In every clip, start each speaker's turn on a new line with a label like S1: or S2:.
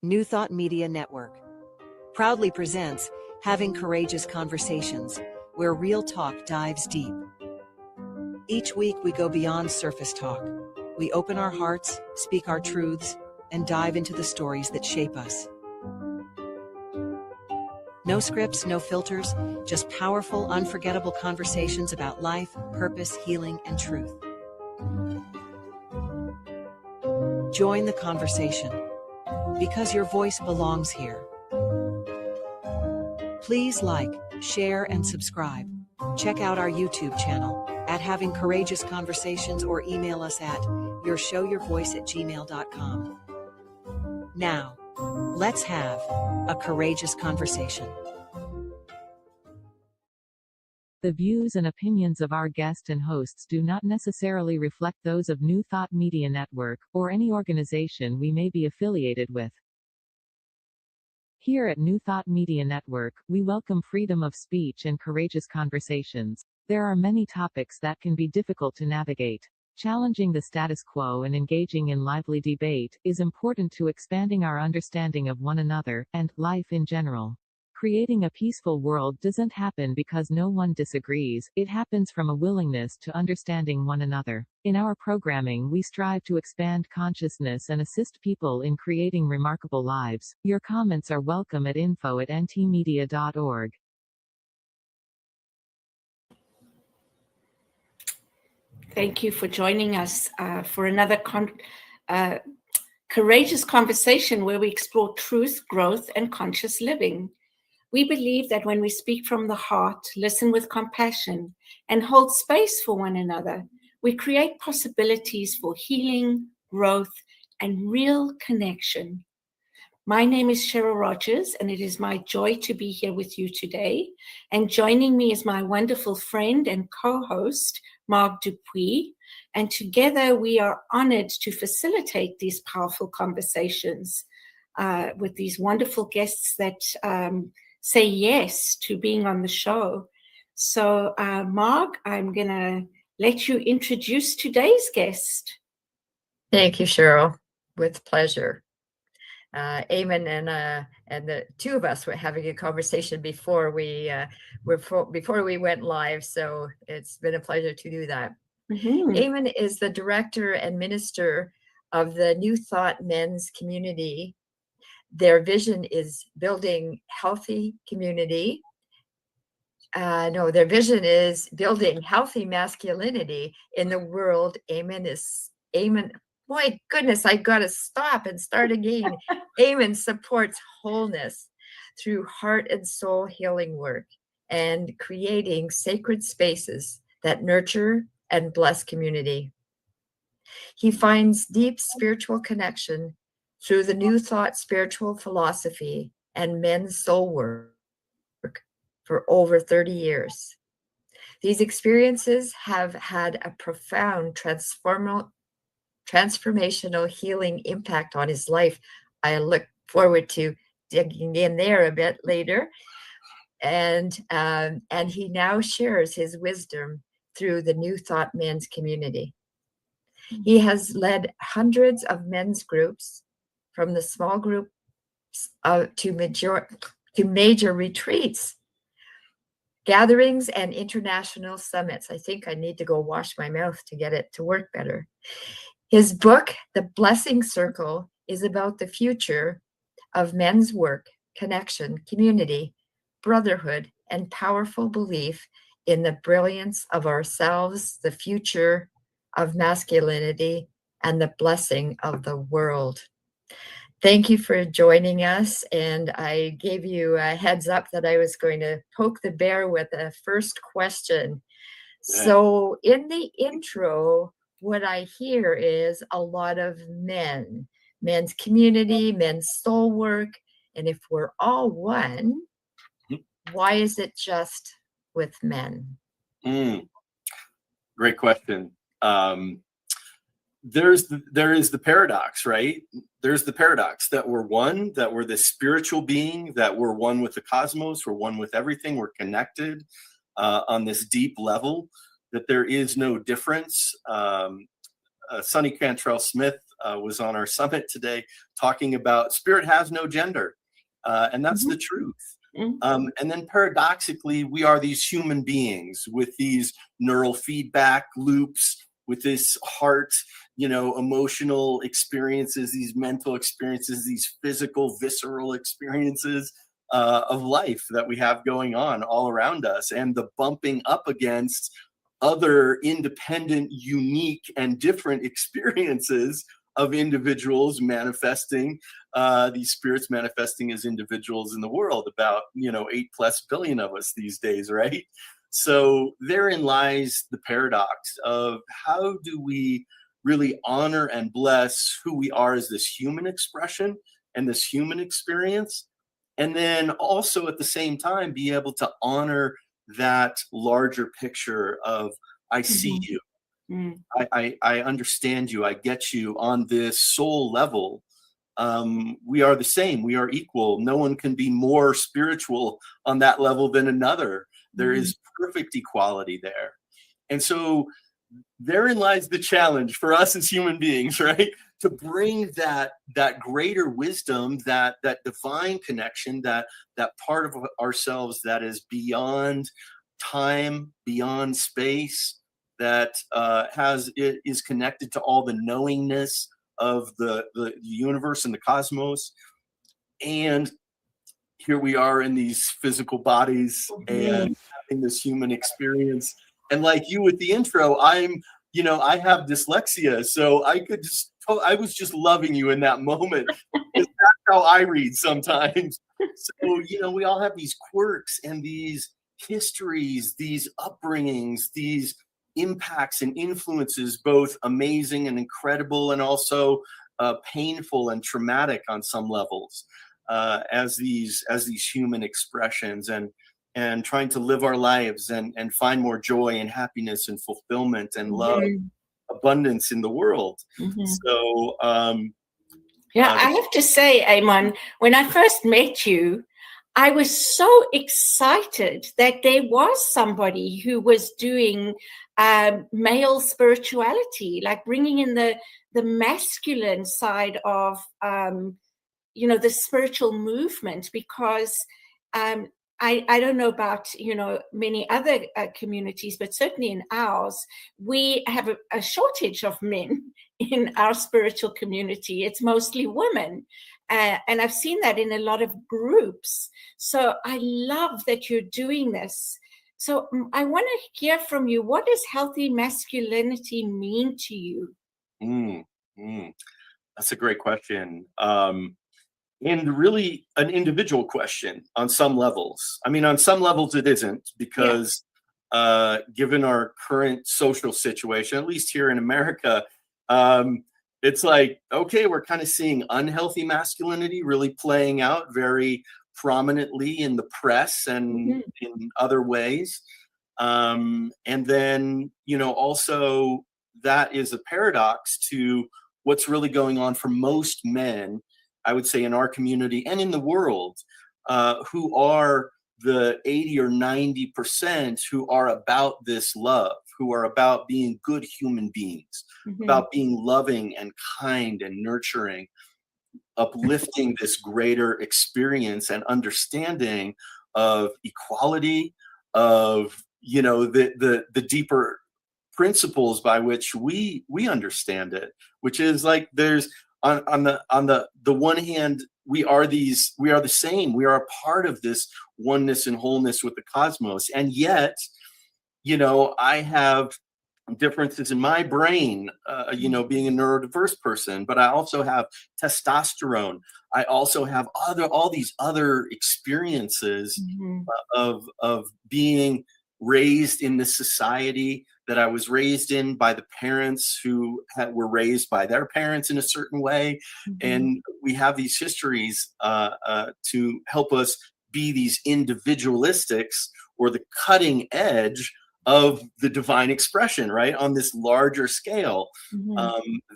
S1: New Thought Media Network proudly presents Having Courageous Conversations, where real talk dives deep. Each week we go beyond surface talk. We open our hearts, speak our truths, and dive into the stories that shape us. No scripts, no filters, just powerful, unforgettable conversations about life, purpose, healing, and truth. Join the conversation, because your voice belongs here. Please like, share, and subscribe. Check out our YouTube channel at Having Courageous Conversations or email us at yourshowyourvoice@gmail.com. Now, let's have a courageous conversation.
S2: The views and opinions of our guest and hosts do not necessarily reflect those of New Thought Media Network, or any organization we may be affiliated with. Here at New Thought Media Network, we welcome freedom of speech and courageous conversations. There are many topics that can be difficult to navigate. Challenging the status quo and engaging in lively debate is important to expanding our understanding of one another, and life in general. Creating a peaceful world doesn't happen because no one disagrees, it happens from a willingness to understanding one another. In our programming, we strive to expand consciousness and assist people in creating remarkable lives. Your comments are welcome at info@ntmedia.org.
S3: Thank you for joining us for another courageous conversation where we explore truth, growth, and conscious living. We believe that when we speak from the heart, listen with compassion, and hold space for one another, we create possibilities for healing, growth, and real connection. My name is Cheryl Rogers, and it is my joy to be here with you today. And joining me is my wonderful friend and co-host, Mark Dupuy. And together we are honored to facilitate these powerful conversations with these wonderful guests that say yes to being on the show. So, Mark, I'm going to let you introduce today's guest.
S4: Thank you, Cheryl. With pleasure. Eamon and the two of us were having a conversation before we went live, so it's been a pleasure to do that.
S3: Mm-hmm.
S4: Eamon is the director and minister of the New Thought Men's Community. Their vision is building healthy community. Their vision is building healthy masculinity in the world. Eamon. My goodness, I got to stop and start again. Eamon supports wholeness through heart and soul healing work and creating sacred spaces that nurture and bless community. He finds deep spiritual connection through the New Thought spiritual philosophy and men's soul work for over 30 years. These experiences have had a profound transformational healing impact on his life. I look forward to digging in there a bit later. And he now shares his wisdom through the New Thought Men's Community. He has led hundreds of men's groups, from the small groups to major retreats, gatherings, and international summits. I think I need to go wash my mouth to get it to work better. His book, The Blessing Circle, is about the future of men's work, connection, community, brotherhood, and powerful belief in the brilliance of ourselves, the future of masculinity, and the blessing of the world. Thank you for joining us. And I gave you a heads up that I was going to poke the bear with a first question. Yeah. So in the intro, what I hear is a lot of men's community, men's soul work. And if we're all one, why is it just with men?
S5: Great question. There is the paradox, right? There's the paradox that we're one, that we're this spiritual being, that we're one with the cosmos, we're one with everything, we're connected on this deep level, that there is no difference Sonny Cantrell Smith was on our summit today talking about spirit has no gender. And that's the truth. And then paradoxically, we are these human beings with these neural feedback loops, with this heart, emotional experiences, these mental experiences, these physical, visceral experiences of life that we have going on all around us, and the bumping up against other independent, unique, and different experiences of individuals manifesting, these spirits manifesting as individuals in the world, about 8+ billion of us these days, right? So therein lies the paradox of how do we really honor and bless who we are as this human expression and this human experience, and then also at the same time be able to honor that larger picture of I see you. I understand you. I get you on this soul level. We are the same. We are equal. No one can be more spiritual on that level than another. There is perfect equality there. And so therein lies the challenge for us as human beings, right? To bring that greater wisdom, that divine connection, that part of ourselves that is beyond time, beyond space, that is connected to all the knowingness of the universe and the cosmos. And here we are in these physical bodies and having this human experience. And like you with the intro, I have dyslexia, so I was just loving you in that moment. That's how I read sometimes. So, we all have these quirks and these histories, these upbringings, these impacts and influences, both amazing and incredible, and also painful and traumatic on some levels, as these human expressions, and trying to live our lives and find more joy and happiness and fulfillment and love, abundance in the world. So
S3: I have to say, Eamon, when I first met you, I was so excited that there was somebody who was doing male spirituality, like bringing in the masculine side of the spiritual movement, because I don't know about many other communities, but certainly in ours, we have a shortage of men in our spiritual community. It's mostly women. And I've seen that in a lot of groups. So I love that you're doing this. So I want to hear from you. What does healthy masculinity mean to you?
S5: That's a great question. And really an individual question on some levels. I mean, on some levels it isn't, because given our current social situation, at least here in America, it's like, okay, we're kind of seeing unhealthy masculinity really playing out very prominently in the press and in other ways. And then, also that is a paradox to what's really going on for most men, I would say, in our community and in the world, who are the 80 or 90% who are about this love, who are about being good human beings, about being loving and kind and nurturing, uplifting this greater experience and understanding of equality, of the deeper principles by which we understand it, which is like there's on the one hand, we are the same. We are a part of this oneness and wholeness with the cosmos. And yet, I have differences in my brain, being a neurodiverse person, but I also have testosterone. I also have all these other experiences of being raised in this society that I was raised in by the parents who were raised by their parents in a certain way. And we have these histories to help us be these individualistics, or the cutting edge of the divine expression, right, on this larger scale. And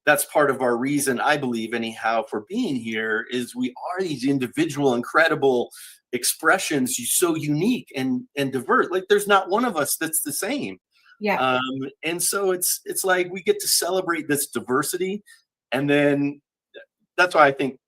S5: that's part of our reason, I believe, anyhow, for being here, is we are these individual, incredible expressions, so unique and diverse. Like there's not one of us that's the same.
S3: Yeah.
S5: And so it's like we get to celebrate this diversity, and then that's why I think,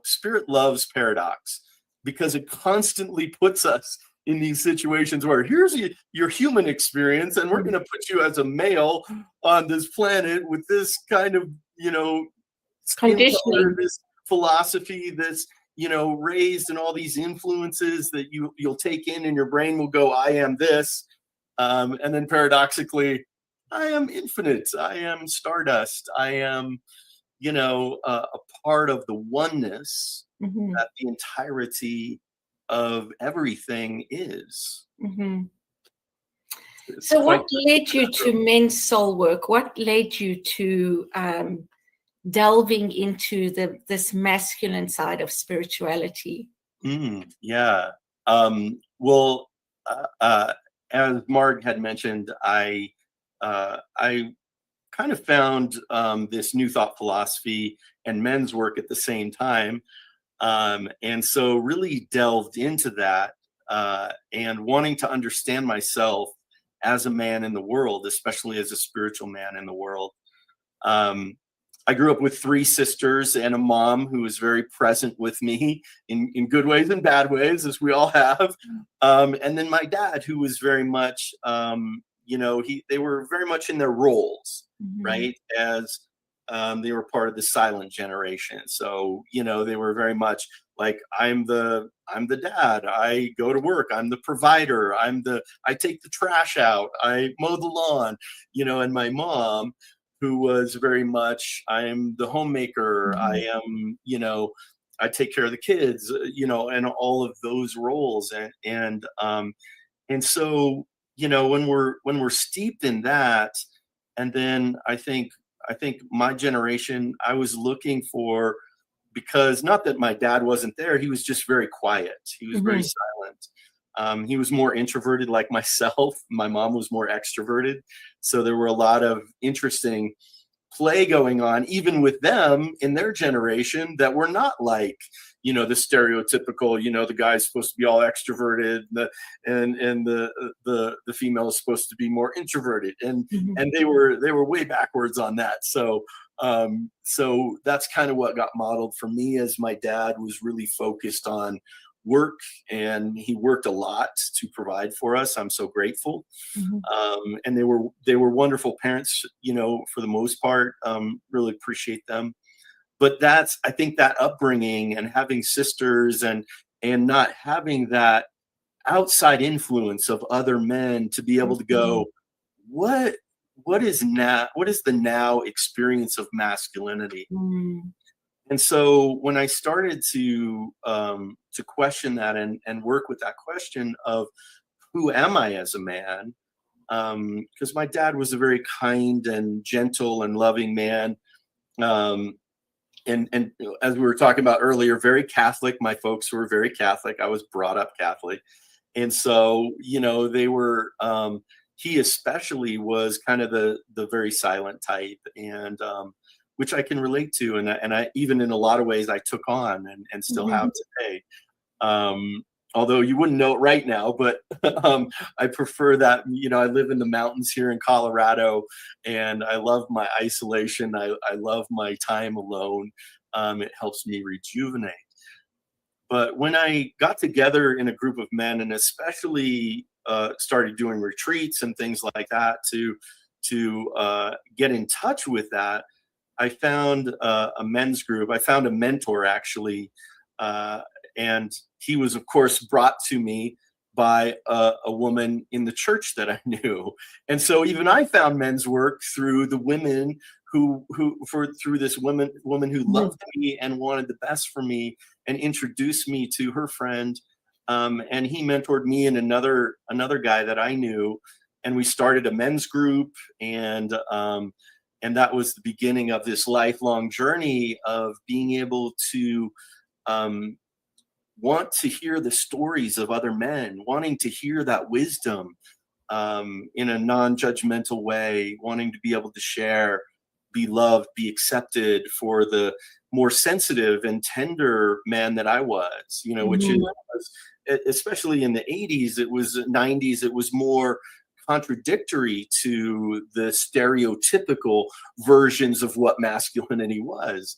S5: Spirit loves paradox, because it constantly puts us in these situations where here's your human experience, and we're going to put you as a male on this planet with this kind of, skin color,
S3: Conditioning.
S5: this philosophy that's, raised in all these influences that you'll take in, and your brain will go, I am this. And then paradoxically, I am infinite. I am stardust. I am, a part of the oneness
S3: Mm-hmm.
S5: that the entirety of everything is.
S3: Mm-hmm.
S5: It's
S3: So
S5: quite
S3: what led you to men's soul work? What led you to delving into this masculine side of spirituality?
S5: Yeah. Well, as Marg had mentioned, I kind of found this New Thought philosophy and men's work at the same time. And so really delved into that, and wanting to understand myself as a man in the world, especially as a spiritual man in the world. I grew up with 3 sisters and a mom who was very present with me in good ways and bad ways, as we all have. And then my dad, who was very much, they were very much in their roles,
S3: Mm-hmm.
S5: right? As they were part of the silent generation. So, they were very much like, I'm the dad. I go to work. I'm the provider. I take the trash out. I mow the lawn, and my mom, who was very much, I am the homemaker.
S3: Mm-hmm.
S5: I am, I take care of the kids, and all of those roles. And so, when we're steeped in that, and then I think my generation, I was looking for, because not that my dad wasn't there, he was just very quiet. He was very silent. He was more introverted like myself. My mom was more extroverted. So there were a lot of interesting play going on, even with them in their generation, that were not like, the stereotypical, the guy's supposed to be all extroverted, and the female is supposed to be more introverted, and
S3: Mm-hmm.
S5: and they were way backwards on that. So that's kind of what got modeled for me, as my dad was really focused on work, and he worked a lot to provide for us. I'm so grateful.
S3: Mm-hmm.
S5: And they were wonderful parents, for the most part. Really appreciate them. But I think that upbringing, and having sisters, and not having that outside influence of other men to be able to go, what is the now experience of masculinity?
S3: Mm-hmm.
S5: And so when I started to question that, and work with that question of, who am I as a man? Because my dad was a very kind and gentle and loving man. And as we were talking about earlier, very Catholic. My folks were very Catholic. I was brought up Catholic. And so, they were, he especially was kind of the very silent type, and which I can relate to. And I even in a lot of ways I took on, and still have today. Although you wouldn't know it right now, but I prefer that. I live in the mountains here in Colorado, and I love my isolation. I love my time alone. It helps me rejuvenate. But when I got together in a group of men, and especially started doing retreats and things like that to get in touch with that, I found a men's group. I found a mentor, actually. And he was, of course, brought to me by a woman in the church that I knew. And so even I found men's work through the women through this woman who loved me and wanted the best for me, and introduced me to her friend. And he mentored me and another guy that I knew. And we started a men's group, and that was the beginning of this lifelong journey of being able to want to hear the stories of other men, wanting to hear that wisdom in a non-judgmental way, wanting to be able to share, be loved, be accepted for the more sensitive and tender man that I was, which is, especially in the 80s, it was 90s, it was more contradictory to the stereotypical versions of what masculinity was.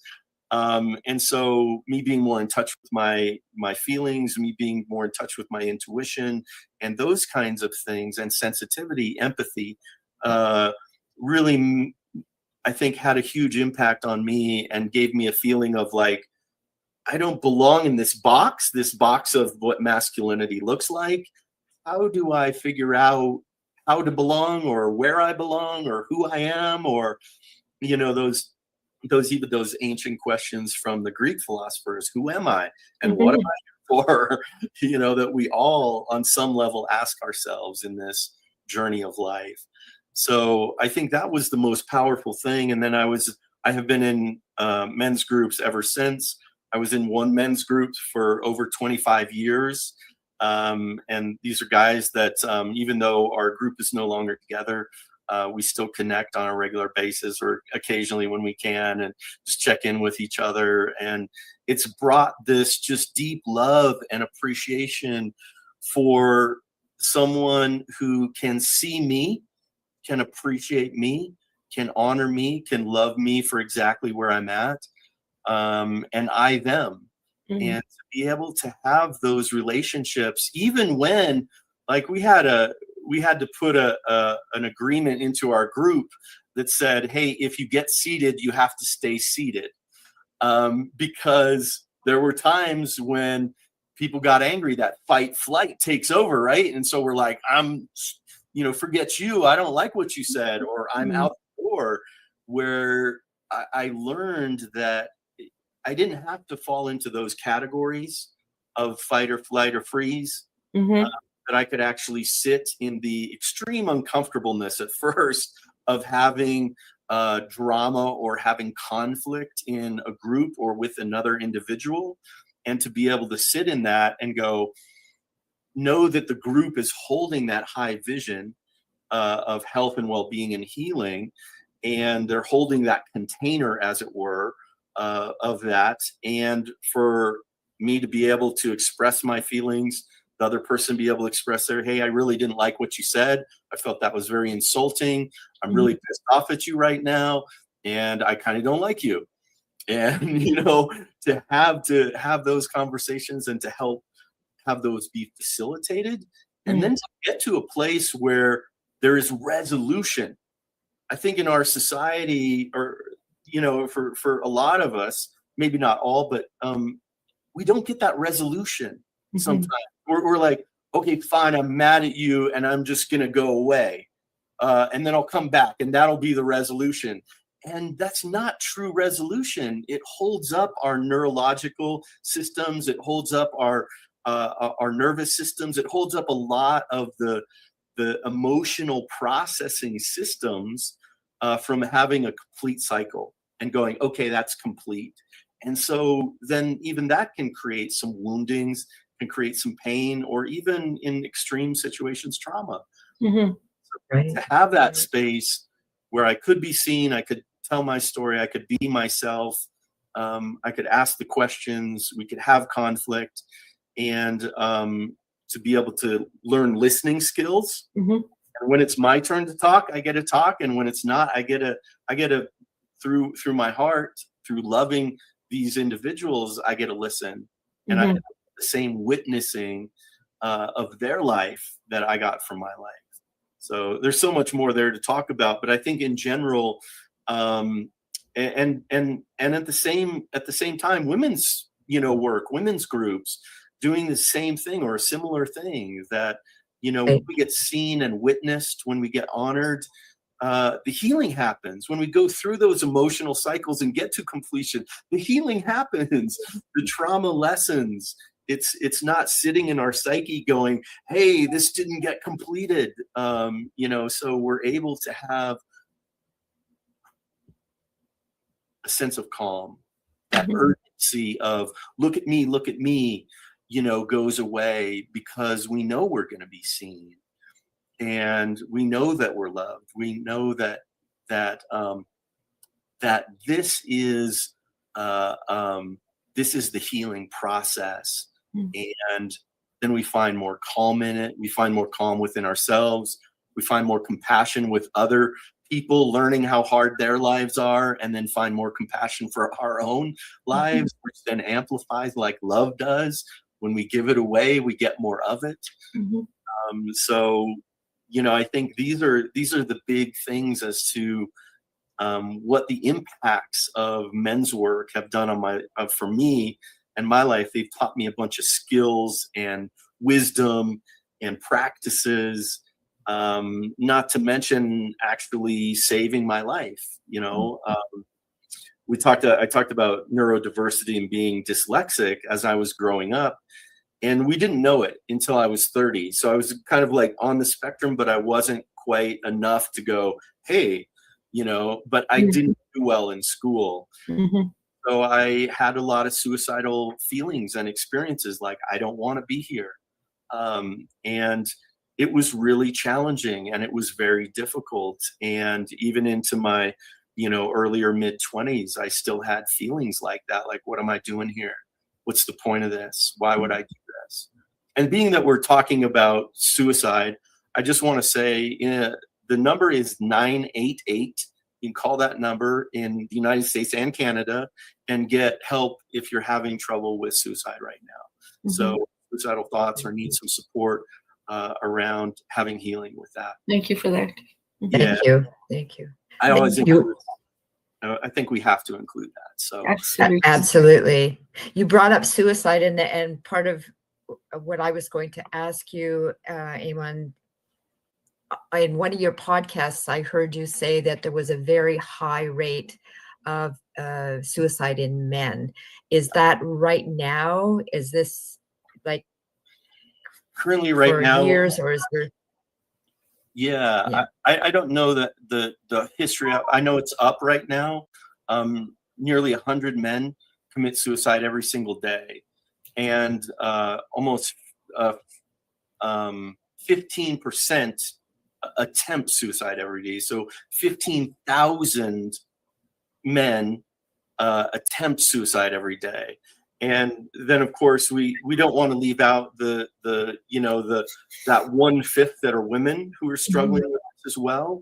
S5: And so me being more in touch with my feelings, me being more in touch with my intuition and those kinds of things, and sensitivity, empathy, really, I think, had a huge impact on me and gave me a feeling of like, I don't belong in this box of what masculinity looks like. How do I figure out how to belong, or where I belong, or who I am, or, you know, those ancient questions from the Greek philosophers: who am I and what am I here for? You know, that we all on some level ask ourselves in this journey of life. So I think that was the most powerful thing. And then I have been in men's groups ever since. I was in one men's group for over 25 years. And these are guys that, even though our group is no longer together, we still connect on a regular basis, or occasionally when we can, and just check in with each other. And it's brought this just deep love and appreciation for someone who can see me, can appreciate me, can honor me, can love me for exactly where I'm at, and I them. And to be able to have those relationships, even when, like, we had to put an agreement into our group that said, hey, if you get seated, you have to stay seated, because there were times when people got angry, that fight flight takes over, right? And so we're like, forget you, I don't like what you said, or I'm out the door. Where I learned that I didn't have to fall into those categories of fight or flight or freeze, that I could actually sit in the extreme uncomfortableness at first of having drama or having conflict in a group or with another individual, and to be able to sit in that and go, know that the group is holding that high vision of health and well-being and healing, and they're holding that container, as it were, of that. And for me to be able to express my feelings, the other person be able to express their, hey, I really didn't like what you said, I felt that was very insulting, I'm really pissed off at you right now, and I kind of don't like you. And to have those conversations and to help have those be facilitated, and then to get to a place where there is resolution. I think in our society, or for a lot of us, maybe not all, but we don't get that resolution sometimes. We're like, okay, fine, I'm mad at you and I'm just gonna go away, and then I'll come back and that'll be the resolution. And that's not true resolution. It holds up our neurological systems, it holds up our nervous systems, it holds up a lot of the emotional processing systems, from having a complete cycle and going, okay, that's complete. And so then even that can create some woundings, can create some pain, or even in extreme situations, trauma. So to have that space where I could be seen, I could tell my story, I could be myself, I could ask the questions, we could have conflict, and to be able to learn listening skills. And when it's my turn to talk, I get to talk, and when it's not, I get to through my heart, through loving these individuals, I get to listen, and I get the same witnessing of their life that I got from my life. So there's so much more there to talk about, but I think in general, and at the same time, women's work, women's groups doing the same thing or a similar thing, that when we get seen and witnessed, when we get honored, the healing happens. When we go through those emotional cycles and get to completion, the healing happens. The trauma lessens. It's not sitting in our psyche going, hey, this didn't get completed. So we're able to have a sense of calm, that urgency of look at me, goes away, because we know we're going to be seen, and we know that we're loved. We know that this is the healing process. And then we find more calm in it. We find more calm within ourselves. We find more compassion with other people, learning how hard their lives are, and then find more compassion for our own lives, which then amplifies like love does. When we give it away, we get more of it. So, I think these are the big things as to what the impacts of men's work have done on for me and my life. They've taught me a bunch of skills and wisdom and practices, not to mention actually saving my life. I talked about neurodiversity and being dyslexic as I was growing up, and we didn't know it until I was 30. So I was kind of like on the spectrum, but I wasn't quite enough to go, hey, but I didn't do well in school. So I had a lot of suicidal feelings and experiences, like I don't want to be here. And it was really challenging, and it was very difficult. And even into my, earlier mid-20s, I still had feelings like that. Like, what am I doing here? What's the point of this? Why would I do this? And being that we're talking about suicide, I just want to say the number is 988. You can call that number in the United States and Canada and get help if you're having trouble with suicide right now. So suicidal thoughts or need some support around having healing with that.
S3: Thank you for that.
S4: Thank you.
S5: I always include, I think we have to include that. So
S4: absolutely. You brought up suicide, and part of what I was going to ask you, Eamon, in one of your podcasts, I heard you say that there was a very high rate of suicide in men. Is that right now? Is this like
S5: currently right now?
S4: Years, or is there?
S5: Yeah. I don't know that the history. I know it's up right now. Nearly 100 men commit suicide every single day, and almost 15% attempt suicide every day. So 15,000 men attempt suicide every day. And then of course we don't want to leave out that 1/5 that are women who are struggling with this as well.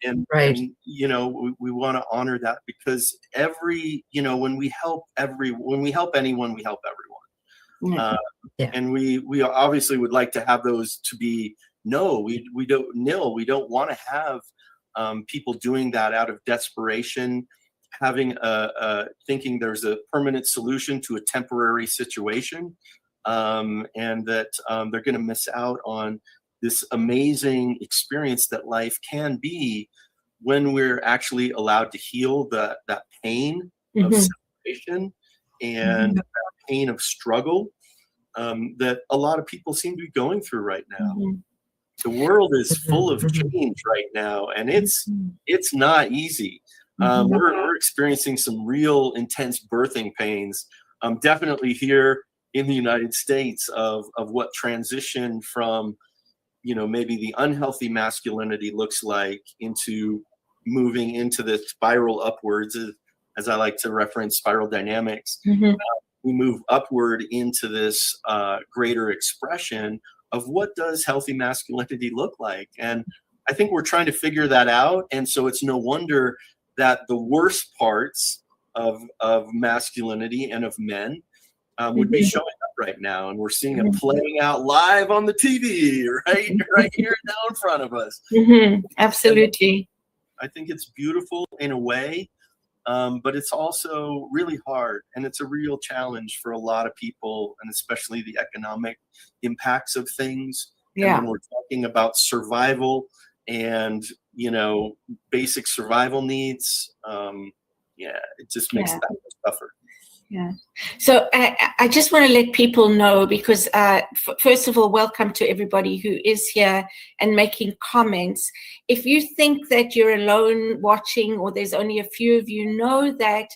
S5: And we want to honor that, because when we help anyone, we help everyone. And we obviously would like to have those to be we don't want to have people doing that out of desperation, having thinking there's a permanent solution to a temporary situation, and that they're going to miss out on this amazing experience that life can be when we're actually allowed to heal that pain of separation and that pain of struggle that a lot of people seem to be going through right now. The world is full of change right now, and it's not easy. We're experiencing some real intense birthing pains, definitely here in the United States, of what transition from maybe the unhealthy masculinity looks like into moving into the spiral upwards, as I like to reference spiral dynamics. We move upward into this greater expression of what does healthy masculinity look like. And I think we're trying to figure that out. And so it's no wonder that the worst parts of masculinity and of men would be showing up right now. And we're seeing it playing out live on the TV, right here now in front of us.
S3: Absolutely.
S5: I think it's beautiful in a way, but it's also really hard, and it's a real challenge for a lot of people, and especially the economic impacts of things. And when we're talking about survival and basic survival needs, it just makes that much tougher.
S3: So I just want to let people know, because first of all, welcome to everybody who is here and making comments. If you think that you're alone watching, or there's only a few of you, know that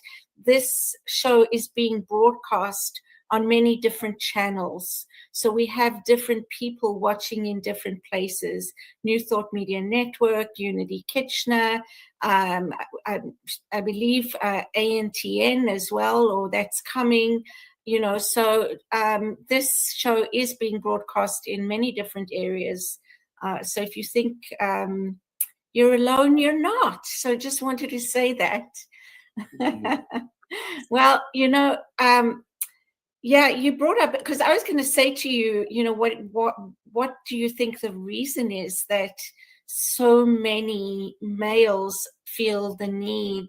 S3: this show is being broadcast on many different channels. So we have different people watching in different places. New Thought Media Network, Unity Kitchener, I believe ANTN as well, or that's coming, so this show is being broadcast in many different areas So if you think you're alone, you're not. So just wanted to say that. Well, yeah, you brought up, because I was going to say to you, what do you think the reason is that so many males feel the need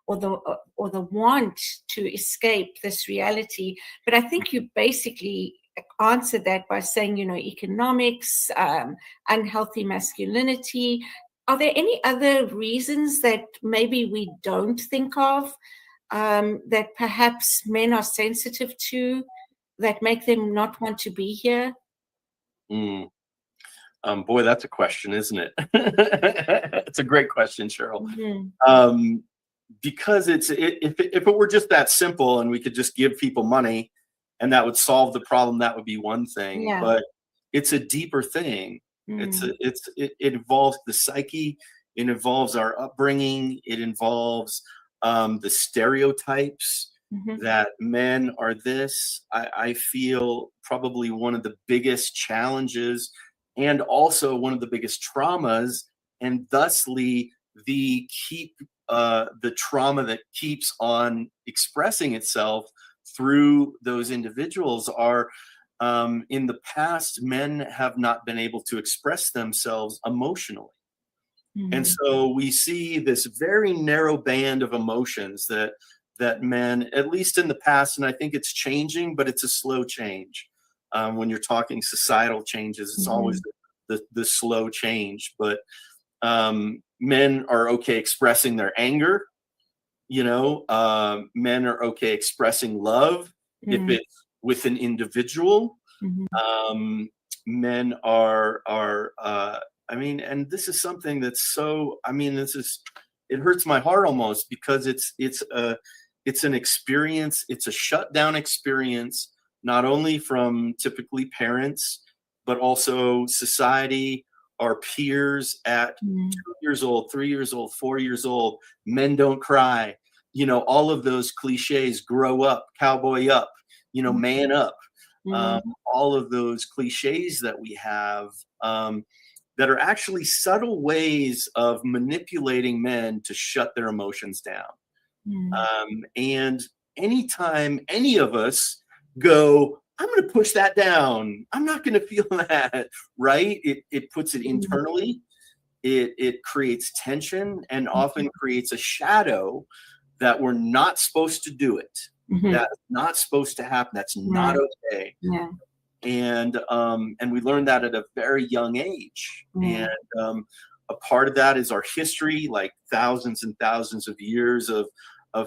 S3: or the want to escape this reality? But I think you basically answered that by saying, economics, unhealthy masculinity. Are there any other reasons that maybe we don't think of, that perhaps men are sensitive to, that make them not want to be here?
S5: Boy, that's a question, isn't it? It's a great question, Cheryl. Because if it were just that simple and we could just give people money and that would solve the problem, that would be one thing.
S3: Yeah.
S5: But it's a deeper thing. It involves the psyche. It involves our upbringing. It involves the stereotypes that men are this. I feel probably one of the biggest challenges and also one of the biggest traumas, and thusly the trauma that keeps on expressing itself through those individuals are, in the past, men have not been able to express themselves emotionally. And so we see this very narrow band of emotions that men, at least in the past, and I think it's changing, but it's a slow change. When you're talking societal changes, it's always the slow change. But men are okay expressing their anger. Men are okay expressing love if it's with an individual. Men are and this is something that's so, it hurts my heart almost, because it's an experience. It's a shutdown experience, not only from typically parents, but also society, our peers at 2 years old, 3 years old, 4 years old. Men don't cry. All of those cliches, grow up, cowboy up, man up. All of those cliches that we have, that are actually subtle ways of manipulating men to shut their emotions down. And anytime any of us go, I'm going to push that down, I'm not going to feel that, right? It puts it internally. It creates tension and often creates a shadow that we're not supposed to do it. That's not supposed to happen. That's not okay.
S3: Yeah.
S5: And we learned that at a very young age. And a part of that is our history, like thousands and thousands of years of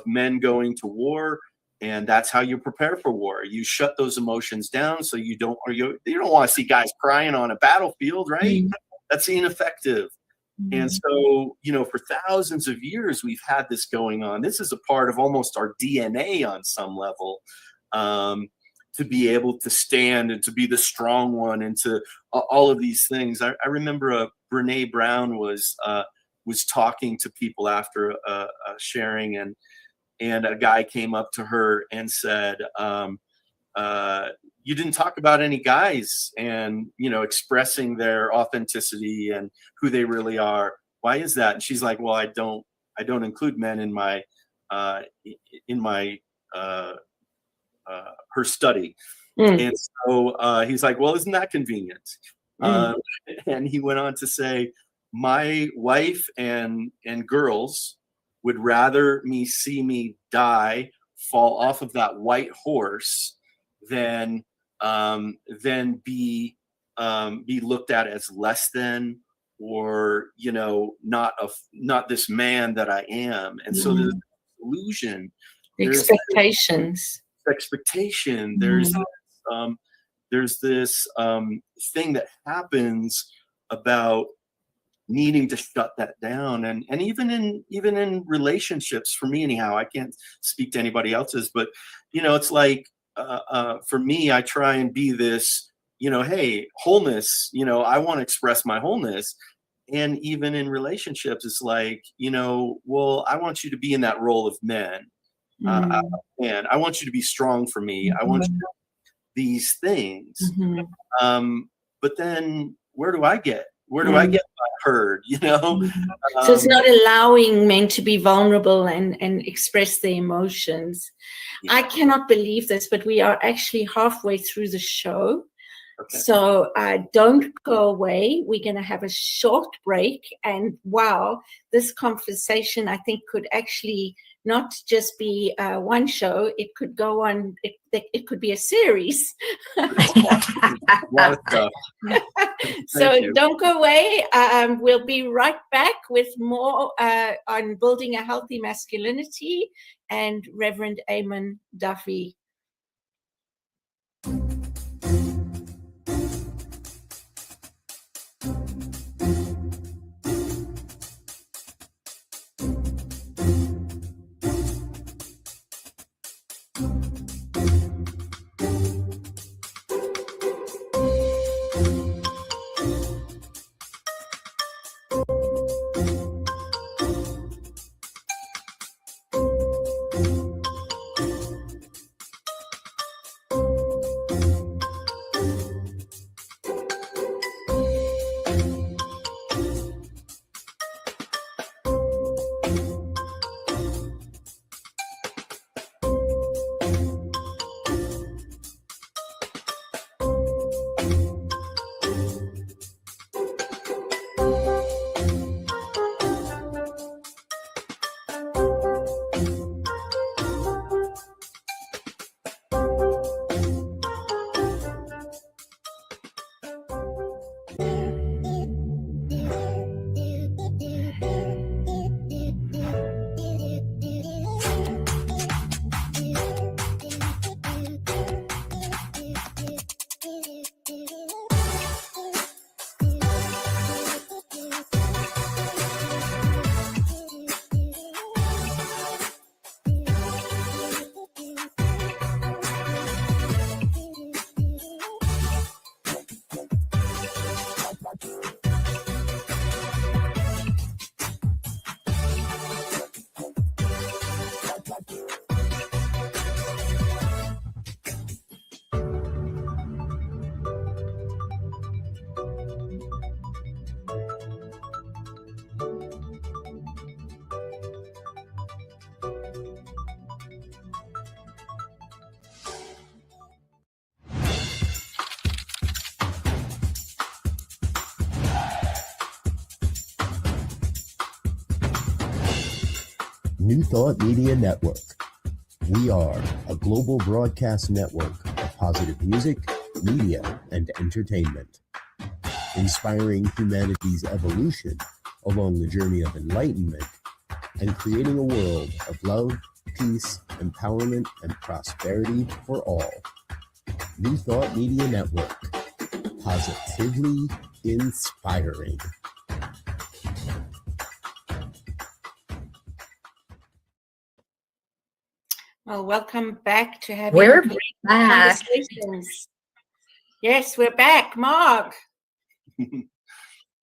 S5: men going to war. And that's how you prepare for war. You shut those emotions down so you don't want to see guys crying on a battlefield, right? That's ineffective. And so, for thousands of years, we've had this going on. This is a part of almost our DNA on some level, to be able to stand and to be the strong one and to all of these things. I remember Brene Brown was talking to people after a sharing, and a guy came up to her and said, you didn't talk about any guys and, expressing their authenticity and who they really are. Why is that? And she's like, well, I don't include men in my her study. And so he's like, well, isn't that convenient? And he went on to say, my wife and girls would rather see me die, fall off of that white horse, than be looked at as less than, or not this man that I am. And so there's illusion, there's expectation, there's this thing that happens about needing to shut that down. And even in relationships, for me anyhow, I can't speak to anybody else's, but it's like, for me, I try and be this, hey, wholeness, I want to express my wholeness. And even in relationships, it's like, well, I want you to be in that role of men. And I want you to be strong for me. I want you to do these things. But then where do I get Where do I get heard? You know,
S3: so it's not allowing men to be vulnerable and express their emotions.
S5: Yeah.
S3: I cannot believe this, but we are actually halfway through the show.
S5: Okay.
S3: So don't go away. We're going to have a short break. And wow, this conversation, I think, could actually not just be one show. It could go on. It could be a series. So don't go away. We'll be right back with more on building a healthy masculinity and Reverend Eamon Duffy.
S6: New Thought Media Network. We are a global broadcast network of positive music, media, and entertainment, inspiring humanity's evolution along the journey of enlightenment and creating a world of love, peace, empowerment, and prosperity for all. New Thought Media Network. Positively inspiring.
S3: Well, welcome back to having
S4: We're
S3: great
S4: back.
S3: conversations. Yes, we're back. Mark.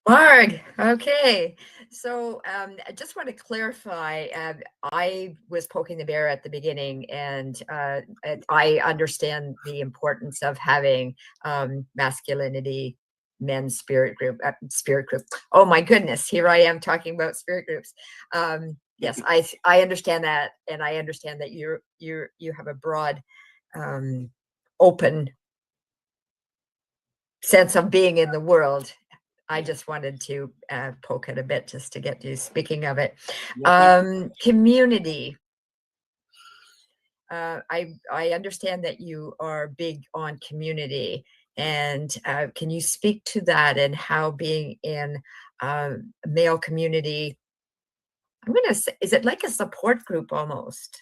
S4: Marg, okay. So I just want to clarify, I was poking the bear at the beginning, and I understand the importance of having masculinity, men's spirit group. Oh my goodness, here I am talking about spirit groups. Yes, I understand that, and I understand that you have a broad, open sense of being in the world. I just wanted to poke it a bit just to get you speaking of it. Community. I understand that you are big on community, and can you speak to that and how being in a male community, I'm going to say, is it like a support group almost?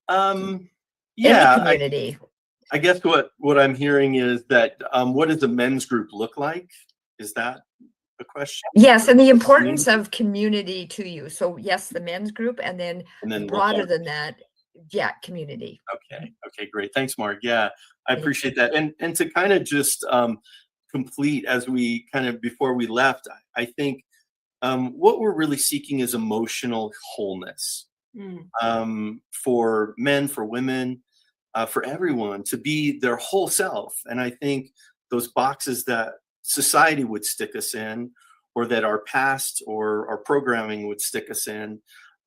S5: Yeah.
S4: Any community.
S5: I guess what I'm hearing is that what does a men's group look like? Is that the question?
S4: Yes, and the importance of community to you. So yes, the men's group, and then broader than that, yeah, community.
S5: Okay, great. Thanks, Mark. Yeah, I appreciate that. And to kind of just complete as we kind of before we left, I think what we're really seeking is emotional wholeness for men, for women, for everyone to be their whole self. And I think those boxes that society would stick us in, or that our past or our programming would stick us in,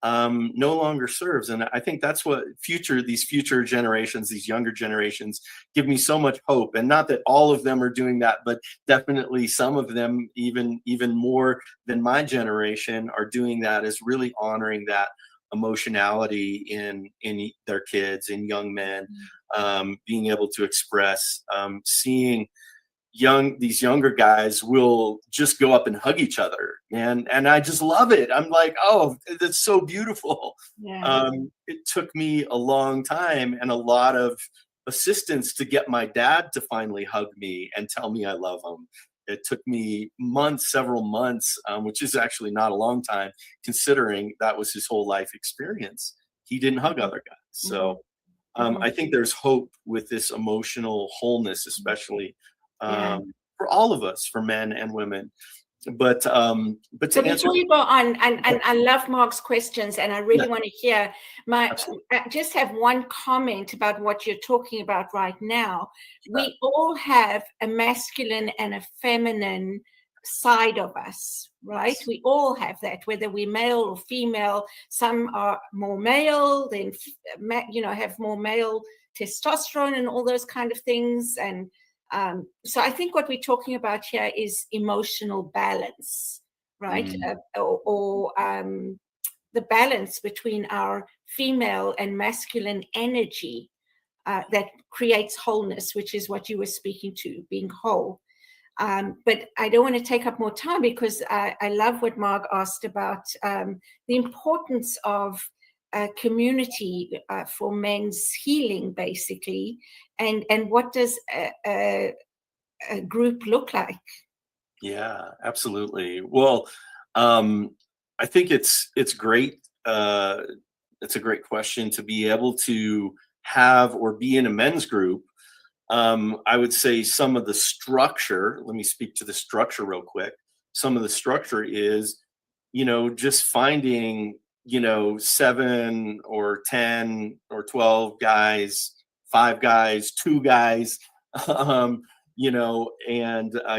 S5: no longer serves. And I think that's what these future generations, these younger generations, give me so much hope. And not that all of them are doing that, but definitely some of them, even more than my generation, are doing that, is really honoring that emotionality in their kids, in young men, being able to express, seeing these younger guys will just go up and hug each other, and I just love it. I'm like, oh, that's so beautiful.
S3: Yeah.
S5: It took me a long time and a lot of assistance to get my dad to finally hug me and tell me I love him. It took me several months, which is actually not a long time considering that was his whole life experience. He didn't hug other guys. So I think there's hope with this emotional wholeness, especially for all of us, for men and women. But
S3: so before you go on, and I love Mark's questions, and I really want to hear I just have one comment about what you're talking about right now. We all have a masculine and a feminine side of us, right? We all have that, whether we're male or female. Some are more male, then have more male testosterone and all those kind of things. And so I think what we're talking about here is emotional balance, right? Or the balance between our female and masculine energy that creates wholeness, which is what you were speaking to, being whole. But I don't want to take up more time, because I love what Mark asked about the importance of community for men's healing, basically, and what does a group look like?
S5: Yeah, absolutely. Well, I think it's great. It's a great question to be able to have or be in a men's group. I would say some of the structure, let me speak to the structure real quick. Some of the structure is, just finding, 7 or 10 or 12 guys, 5 guys, 2 guys, and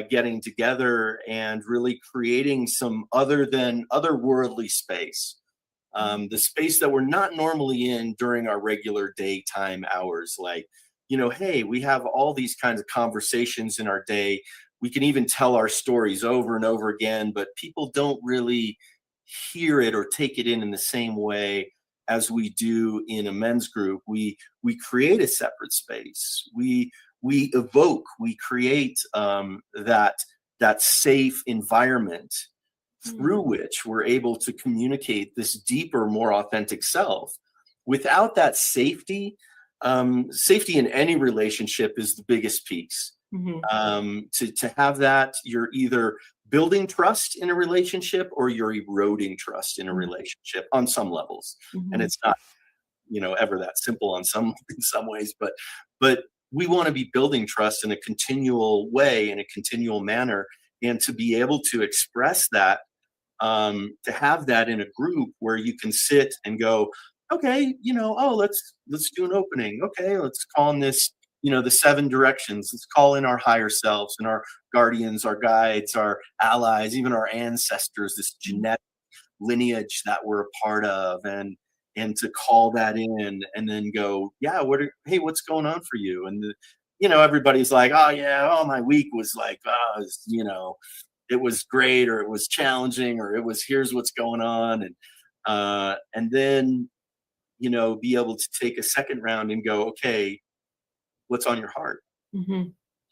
S5: getting together and really creating some otherworldly space. The space that we're not normally in during our regular daytime hours. Like, hey, we have all these kinds of conversations in our day. We can even tell our stories over and over again, but people don't really hear it or take it in the same way as we do in a men's group. We create a separate space. We evoke, we create that safe environment through which we're able to communicate this deeper, more authentic self. Without that safety in any relationship is the biggest piece. To have that, you're either building trust in a relationship or you're eroding trust in a relationship on some levels. And it's not, ever that simple in some ways, but we want to be building trust in a continual way, in a continual manner, and to be able to express that, to have that in a group where you can sit and go, okay, let's do an opening. Okay, let's call in this, the 7 directions. Let's call in our higher selves and our guardians, our guides, our allies, even our ancestors, this genetic lineage that we're a part of, and to call that in and then go, yeah, hey, what's going on for you? And everybody's like, oh yeah, my week was like, it was great, or it was challenging, or it was, here's what's going on. And then, be able to take a second round and go, okay, what's on your heart?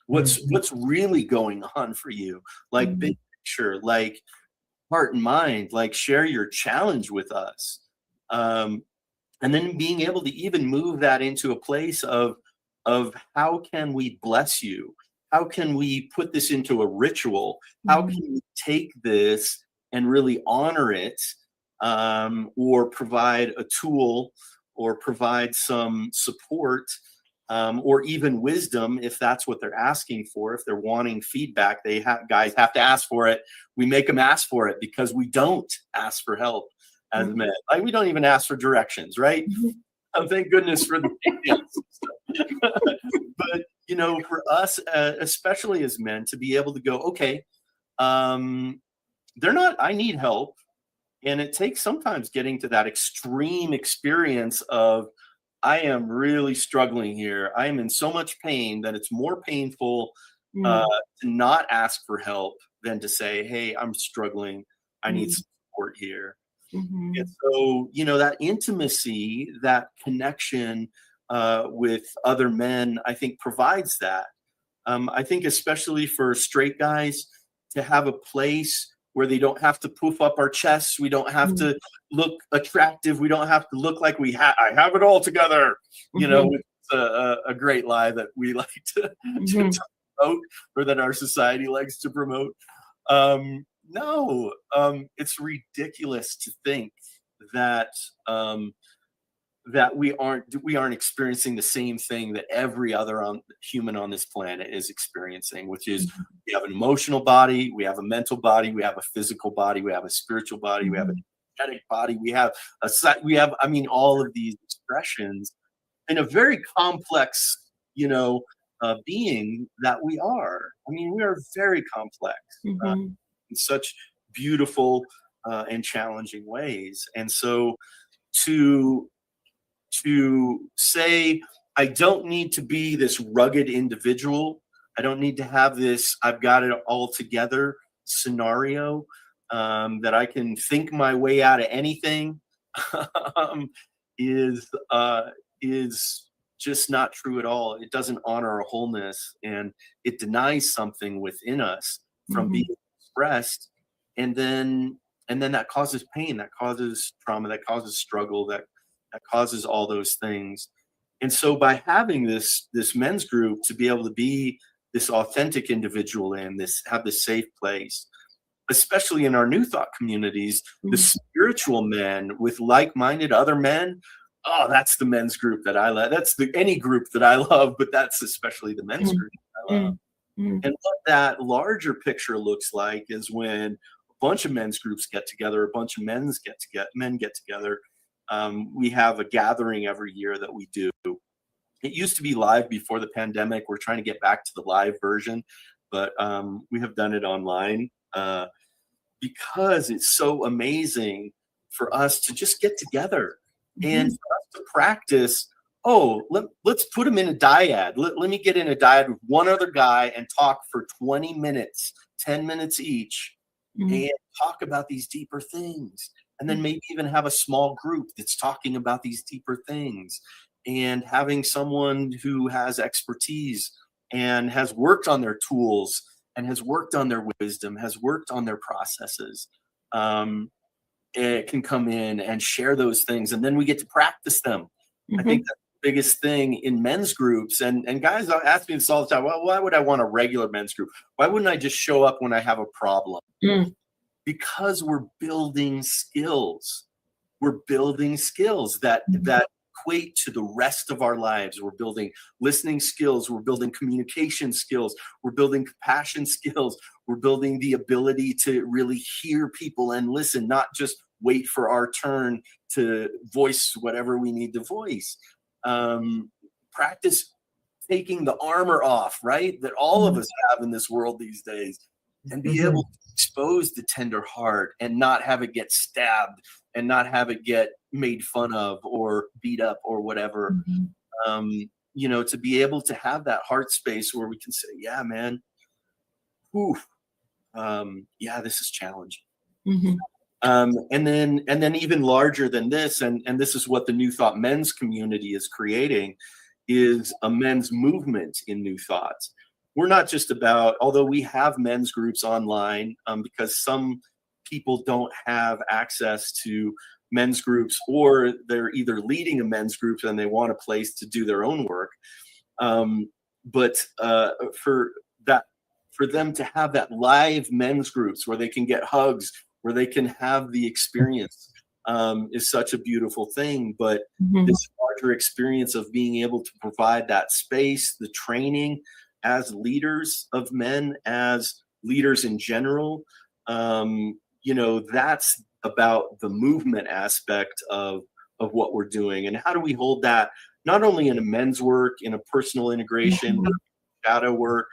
S5: What's really going on for you? Like big picture, like heart and mind, like share your challenge with us. And then being able to even move that into a place of how can we bless you? How can we put this into a ritual? How can we take this and really honor it, or provide a tool, or provide some support, or even wisdom, if that's what they're asking for. If they're wanting feedback, guys have to ask for it. We make them ask for it, because we don't ask for help as men. Like, we don't even ask for directions, right? Oh, thank goodness for the for us, especially as men, to be able to go, okay, I need help. And it takes sometimes getting to that extreme experience of, I am really struggling here. I am in so much pain that it's more painful to not ask for help than to say, hey, I'm struggling. I need some support here. And so, that intimacy, that connection with other men, I think provides that. I think especially for straight guys to have a place where they don't have to poof up our chests. We don't have to look attractive. We don't have to look like I have it all together. It's a great lie that we like to promote, or that our society likes to promote. No, it's ridiculous to think that that we aren't experiencing the same thing that every other human on this planet is experiencing, which is we have an emotional body, we have a mental body, we have a physical body, we have a spiritual body, we have an energetic body, we have all of these expressions in a very complex, being that we are. We are very complex in such beautiful and challenging ways. And so to say, I don't need to be this rugged individual. I don't need to have this, I've got it all together scenario, that I can think my way out of anything, is just not true at all. It doesn't honor our wholeness, and it denies something within us from being expressed. And then that causes pain, that causes trauma, that causes struggle, that causes all those things. And so by having this men's group to be able to be this authentic individual and have this safe place, especially in our New Thought communities, the spiritual men with like-minded other men, that's the men's group that I love. That's any group that I love, but that's especially the men's group that I love. And what that larger picture looks like is when a bunch of men's groups get together, a bunch of men get together. We have a gathering every year that we do. It used to be live before the pandemic. We're trying to get back to the live version, but we have done it online because it's so amazing for us to just get together and for us to practice. Let's put them in a dyad. Let me get in a dyad with one other guy and talk for 20 minutes, 10 minutes each, and talk about these deeper things. And then maybe even have a small group that's talking about these deeper things, and having someone who has expertise and has worked on their tools and has worked on their wisdom, has worked on their processes, it can come in and share those things. And then we get to practice them. I think that's the biggest thing in men's groups. And guys ask me this all the time. Well, why would I want a regular men's group? Why wouldn't I just show up when I have a problem? Because we're building skills. We're building skills that equate to the rest of our lives. We're building listening skills. We're building communication skills. We're building compassion skills. We're building the ability to really hear people and listen, not just wait for our turn to voice whatever we need to voice. Practice taking the armor off, right? That all of us have in this world these days, and be able to expose the tender heart and not have it get stabbed and not have it get made fun of or beat up or whatever. To be able to have that heart space where we can say, yeah, man, this is challenging. And then even larger than this, and this is what the New Thought men's community is creating, is a men's movement in New Thought. We're not just about, although we have men's groups online, because some people don't have access to men's groups, or they're either leading a men's group and they want a place to do their own work. But for them to have that live men's groups where they can get hugs, where they can have the experience, is such a beautiful thing. But this larger experience of being able to provide that space, the training as leaders of men, as leaders in general, that's about the movement aspect of what we're doing. And how do we hold that not only in a men's work, in a personal integration, shadow work,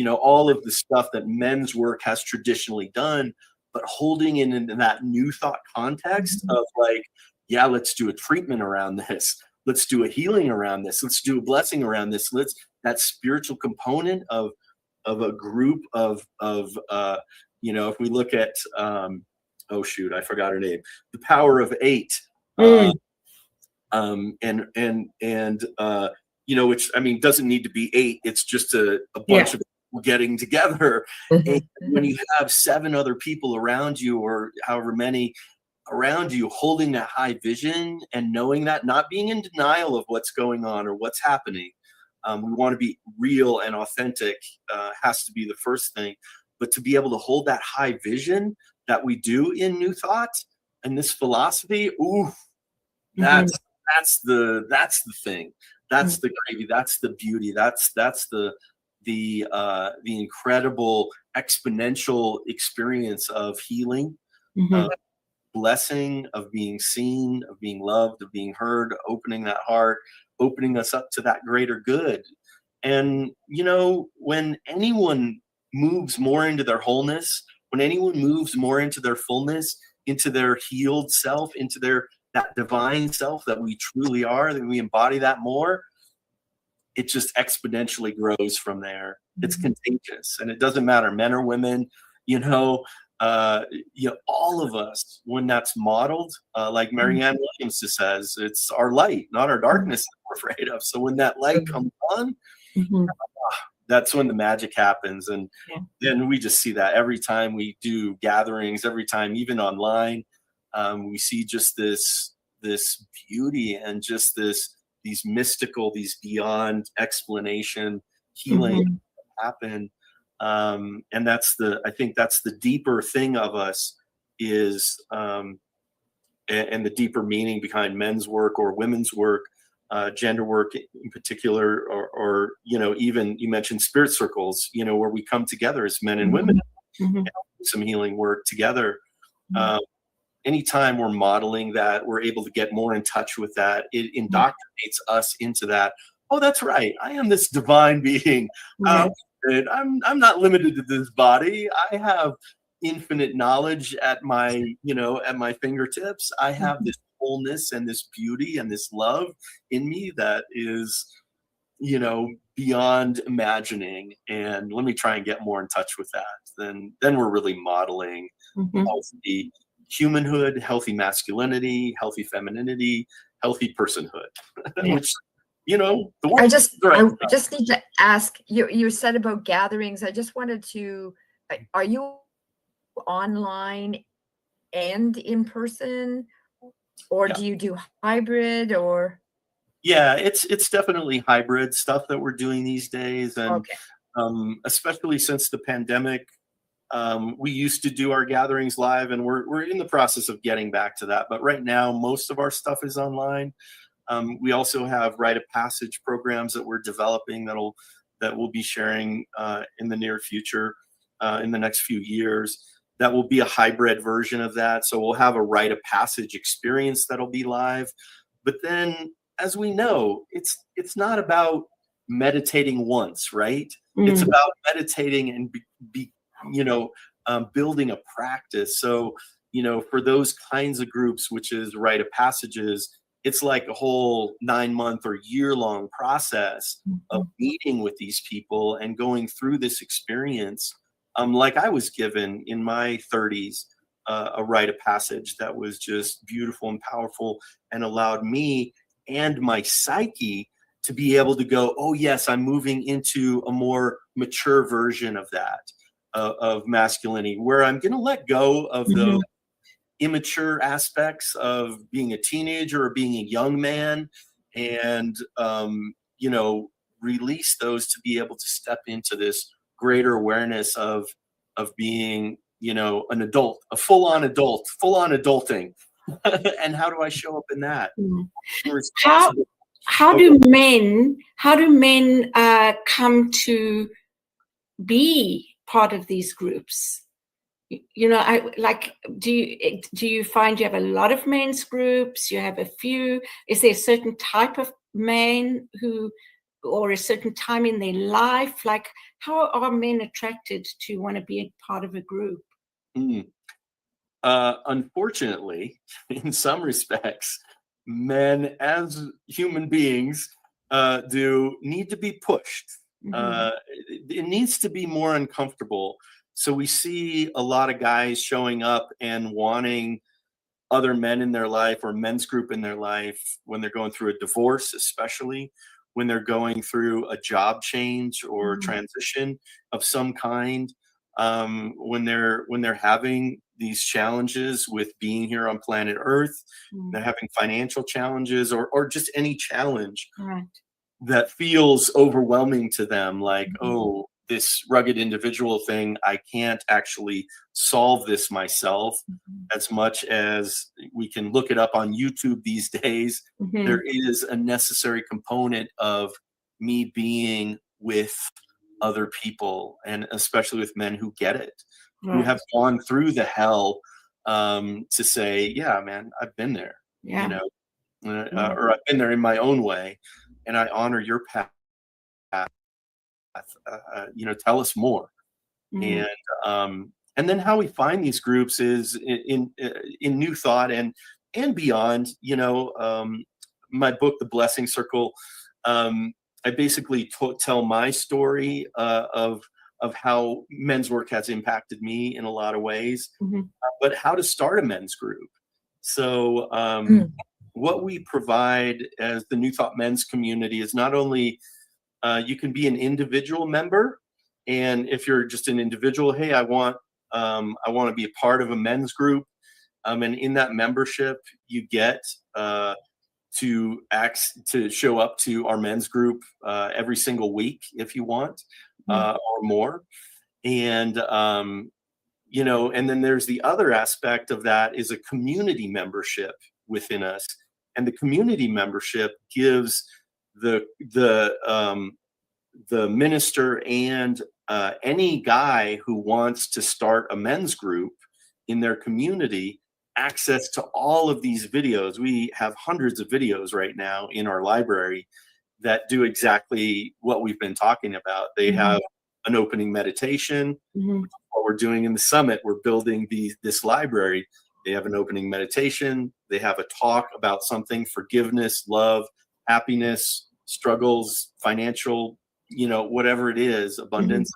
S5: all of the stuff that men's work has traditionally done, but holding it into that new thought context of like, yeah, let's do a treatment around this. Let's do a healing around this. Let's do a blessing around this. That spiritual component of a group of if we look at, oh shoot, I forgot her name, The Power of Eight. Which, I mean, doesn't need to be 8. It's just a bunch of people getting together. And when you have 7 other people around you, or however many around you, holding that high vision and knowing that, not being in denial of what's going on or what's happening. We want to be real and authentic, has to be the first thing. But to be able to hold that high vision that we do in New Thought and this philosophy, that's the thing. That's the gravy. That's the beauty. That's the incredible exponential experience of healing, of blessing, of being seen, of being loved, of being heard, opening that heart, opening us up to that greater good. And when anyone moves more into their wholeness, when anyone moves more into their fullness, into their healed self, into that divine self that we truly are, that we embody that more, it just exponentially grows from there. It's contagious, and it doesn't matter, men or women, all of us, when that's modeled, like Marianne Williams says, it's our light, not our darkness that we're afraid of. So when that light comes on, that's when the magic happens. And then we just see that every time we do gatherings, every time, even online, we see just this beauty and just these mystical, these beyond explanation healing happen. And I think that's the deeper thing of us is, and the deeper meaning behind men's work or women's work, gender work in particular, or even you mentioned spirit circles, where we come together as men and women and do some healing work together. Anytime we're modeling that, we're able to get more in touch with that. It indoctrinates us into that. Oh, that's right. I am this divine being. I'm not limited to this body. I have infinite knowledge at my fingertips. I have this wholeness and this beauty and this love in me that is, beyond imagining. And let me try and get more in touch with that. Then we're really modeling healthy humanhood, healthy masculinity, healthy femininity, healthy personhood, which, the world.
S4: I just need to ask you said about gatherings. I just wanted to, are you online and in person, or do you do hybrid, or?
S5: Yeah, it's definitely hybrid stuff that we're doing these days. And especially since the pandemic, we used to do our gatherings live, and we're in the process of getting back to that. But right now, most of our stuff is online. We also have rite of passage programs that we're developing that we'll be sharing in the near future, in the next few years. That will be a hybrid version of that. So we'll have a rite of passage experience that'll be live. But then, as we know, it's not about meditating once, right? It's about meditating and building a practice. So, for those kinds of groups, which is rite of passages, it's like a whole 9-month or year-long process of meeting with these people and going through this experience. Like I was given in my 30s, a rite of passage that was just beautiful and powerful, and allowed me and my psyche to be able to go, oh yes, I'm moving into a more mature version of that, of masculinity, where I'm going to let go of those immature aspects of being a teenager or being a young man, and release those to be able to step into this greater awareness of being, an adult, a full-on adulting. And how do I show up in that?
S3: How do men come to be part of these groups? Do you find you have a lot of men's groups? You have a few? Is there a certain type of man who or a certain time in their life? Like, how are men attracted to want to be a part of a group?
S5: Mm. Unfortunately, in some respects, men as human beings do need to be pushed. It needs to be more uncomfortable. So we see a lot of guys showing up and wanting other men in their life or men's group in their life when they're going through a divorce, especially when they're going through a job change or transition of some kind, when they're having these challenges with being here on planet Earth, they're having financial challenges or just any challenge
S3: Right.
S5: that feels overwhelming to them, like, oh, this rugged individual thing, I can't actually solve this myself. As much as we can look it up on YouTube these days, there is a necessary component of me being with other people, and especially with men who get it, who have gone through the hell, to say, yeah, man, I've been there, you know, or I've been there in my own way, and I honor your path. Tell us more. And then how we find these groups is in New Thought and beyond. My book, The Blessing Circle, I basically tell my story of how men's work has impacted me in a lot of ways, but how to start a men's group. So what we provide as the New Thought men's community is not only you can be an individual member, and if you're just an individual, hey, I want to be a part of a men's group, and in that membership, you get to show up to our men's group every single week if you want, or more, and and then there's the other aspect of that is a community membership within us, and the community membership gives the minister and any guy who wants to start a men's group in their community access to all of these videos. We have hundreds of videos right now in our library that do exactly what we've been talking about. They have an opening meditation. What we're doing in the summit, we're building this library. They have an opening meditation. They have a talk about something: forgiveness, love, happiness, struggles, financial, whatever it is, abundance.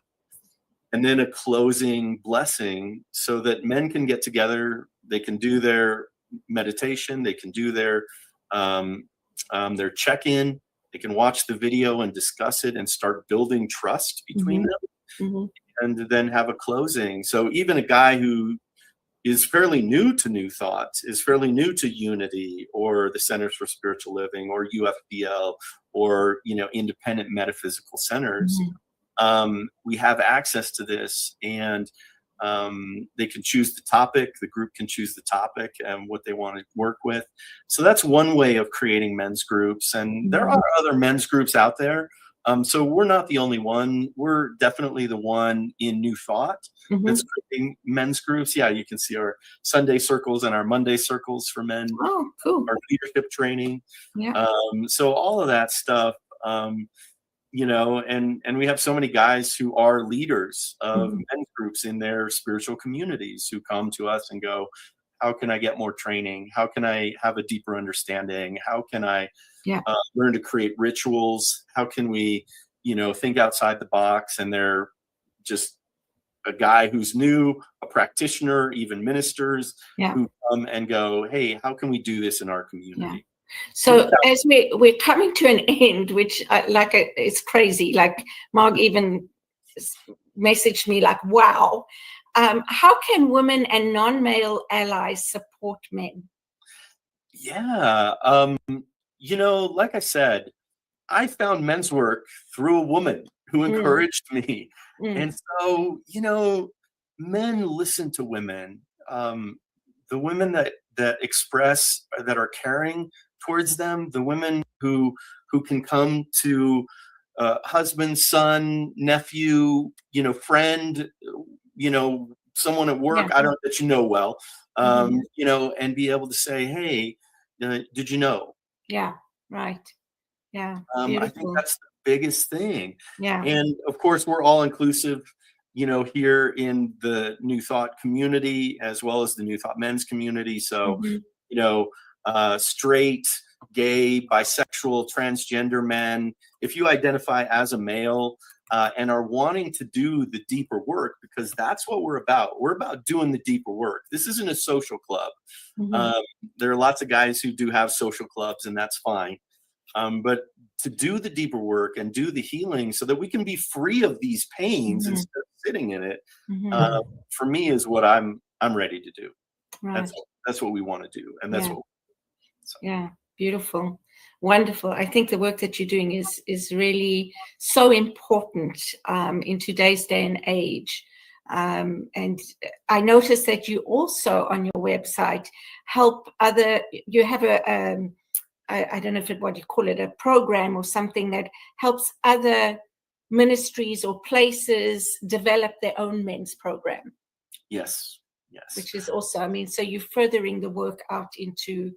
S5: And then a closing blessing so that men can get together. They can do their meditation. They can do their check-in. They can watch the video and discuss it and start building trust between them, and then have a closing. So even a guy who is fairly new to New Thought, is fairly new to Unity or the Centers for Spiritual Living or UFBL or independent metaphysical centers, we have access to this, and they can choose the topic. The group can choose the topic and what they want to work with. So that's one way of creating men's groups, and there are other men's groups out there. So we're not the only one. We're definitely the one in New Thought that's creating men's groups. Yeah, you can see our Sunday circles and our Monday circles for men.
S3: Oh, cool.
S5: Our leadership training.
S3: Yeah.
S5: So all of that stuff, and we have so many guys who are leaders of men's groups in their spiritual communities who come to us and go, how can I get more training? How can I have a deeper understanding? How can I learn to create rituals? How can we, think outside the box? And they're just a guy who's new, a practitioner, even ministers who come and go, hey, how can we do this in our community?
S3: So as we're coming to an end, which it's crazy. Like Mark even messaged me like, wow, how can women and non-male allies support men?
S5: Yeah. Like I said, I found men's work through a woman who encouraged me. And so, men listen to women. The women that express, that are caring towards them, the women who can come to husband, son, nephew, friend, someone at work, I don't that well, and be able to say, hey, did you know?
S3: Yeah, right. Yeah.
S5: I think biggest thing.
S3: Yeah.
S5: And of course, we're all inclusive, here in the New Thought community, as well as the New Thought men's community. So, straight, gay, bisexual, transgender men, if you identify as a male, and are wanting to do the deeper work, because that's what we're about. We're about doing the deeper work. This isn't a social club. There are lots of guys who do have social clubs, and that's fine. But to do the deeper work and do the healing so that we can be free of these pains instead of sitting in it, for me is what I'm ready to do.
S3: Right.
S5: That's what we want to do, and that's
S3: Yeah, beautiful, wonderful. I think the work that you're doing is really so important in today's day and age. And I noticed that you also on your website help you have I don't know what you call it, a program or something that helps other ministries or places develop their own men's program.
S5: Yes.
S3: Which is also, so you're furthering the work out into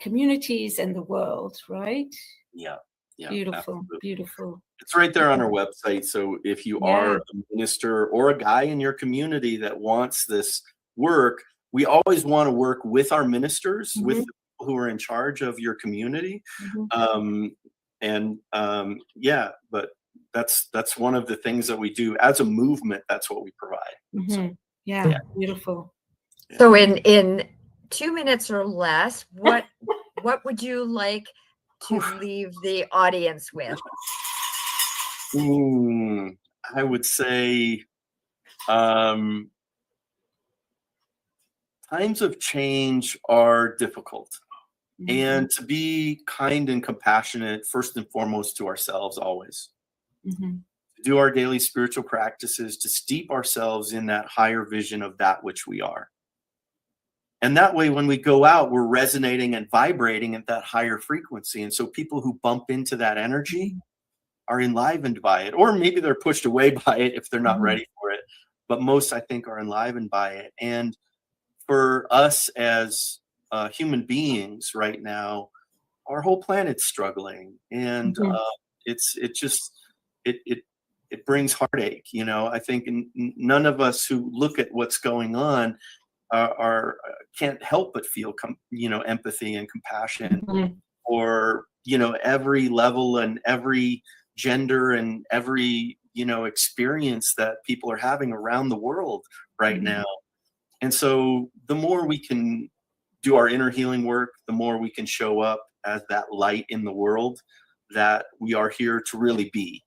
S3: communities and the world, right?
S5: Yeah.
S3: Beautiful,
S5: absolutely.
S3: Beautiful.
S5: It's right there on our website. So if you are a minister or a guy in your community that wants this work, we always want to work with our ministers, with the people who are in charge of your community. But that's one of the things that we do as a movement. That's what we provide. So,
S3: beautiful.
S4: So in 2 minutes or less, what would you like to leave the audience with?
S5: I would say times of change are difficult. And to be kind and compassionate, first and foremost, to ourselves always. To do our daily spiritual practices, to steep ourselves in that higher vision of that which we are. And that way, when we go out, we're resonating and vibrating at that higher frequency. And so people who bump into that energy are enlivened by it, or maybe they're pushed away by it if they're not ready for it. But most, I think, are enlivened by it. And for us as human beings right now, our whole planet's struggling. And it brings heartache. I think none of us who look at what's going on can't help but feel empathy and compassion for every level and every gender and every experience that people are having around the world right now. And so the more we can do our inner healing work, the more we can show up as that light in the world that we are here to really be,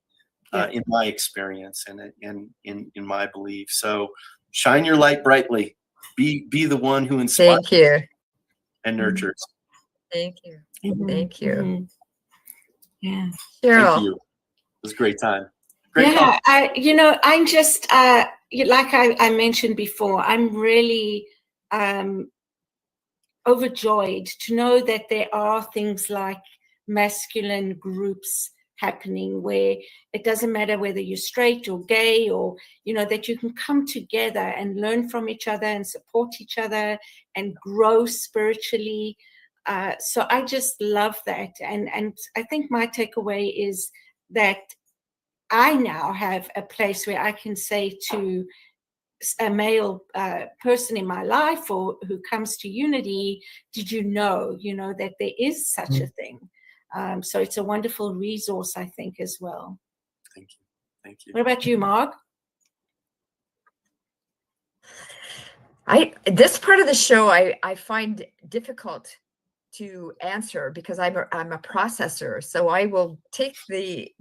S5: in my experience and in my belief. So shine your light brightly. Be the one who inspires.
S4: Thank you.
S5: And nurtures.
S4: Thank you. Thank you.
S3: Yeah.
S4: Cheryl.
S5: Thank you. It was a great time.
S3: I'm just like I mentioned before, I'm really overjoyed to know that there are things like masculine groups happening where it doesn't matter whether you're straight or gay or that you can come together and learn from each other and support each other and grow spiritually. So I just love that, and I think my takeaway is that I now have a place where I can say to a male person in my life or who comes to Unity, did you know that there is such a thing? So it's a wonderful resource, I think, as well.
S5: Thank you.
S3: What about you, Mark?
S4: This part of the show I find difficult to answer because I'm a processor. So I will take the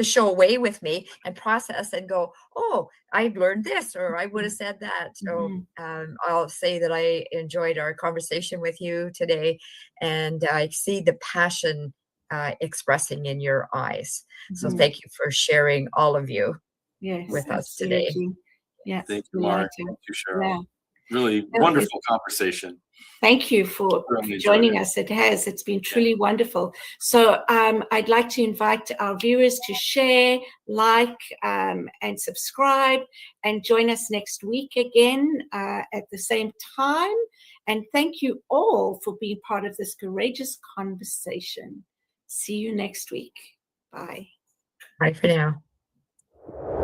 S4: show away with me and process and go, oh, I learned this, or I would have said that. So I'll say that I enjoyed our conversation with you today, and I see the passion expressing in your eyes. So thank you for sharing, all of you, with us today.
S3: Yeah.
S5: Thank you, Mark. Thank you, Cheryl. Yeah. Really wonderful conversation.
S3: Thank you for joining us. It's been truly wonderful. So I'd like to invite our viewers to share, like, and subscribe, and join us next week again at the same time. And thank you all for being part of this courageous conversation. See you next week. Bye.
S4: Bye for now.